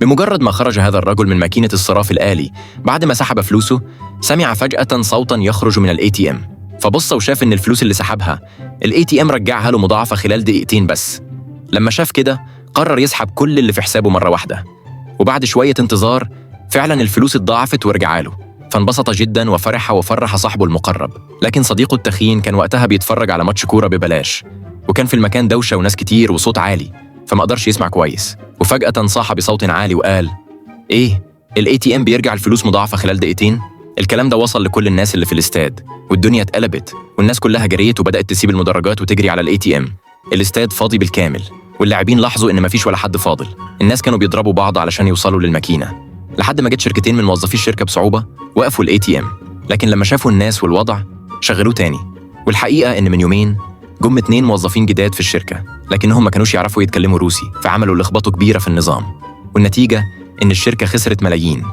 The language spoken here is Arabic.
بمجرد ما خرج هذا الرجل من ماكينة الصراف الآلي بعد ما سحب فلوسه، سمع فجأة صوتاً يخرج من الATM، فبص وشاف إن الفلوس اللي سحبها الATM رجعها له مضاعفة خلال دقيقتين بس. لما شاف كده قرر يسحب كل اللي في حسابه مرة واحدة، وبعد شوية انتظار فعلاً الفلوس اتضاعفت ورجع له، فانبسط جداً وفرح وفرح صاحبه المقرب. لكن صديقه التخين كان وقتها بيتفرج على ماتش كورة ببلاش، وكان في المكان دوشة وناس كتير وصوت عالي، فما قدرش يسمع كويس، وفجأة صاح بصوت عالي وقال: إيه؟ الATM بيرجع الفلوس مضاعفة خلال دقيقتين؟ الكلام ده وصل لكل الناس اللي في الاستاد، والدنيا اتقلبت، والناس كلها جريت وبدأت تسيب المدرجات وتجري على الATM. الاستاد فاضي بالكامل، واللاعبين لاحظوا إن مفيش ولا حد فاضل. الناس كانوا بيضربوا بعض علشان يوصلوا للماكينة، لحد ما جت شركتين من موظفي الشركة بصعوبة وقفوا الATM. لكن لما شافوا الناس والوضع شغلوه تاني. والحقيقة إن من يومين جم 2 موظفين جداد في الشركة، لكنهم ما كانوش يعرفوا يتكلموا روسي، فعملوا لخبطة كبيرة في النظام، والنتيجة إن الشركة خسرت ملايين.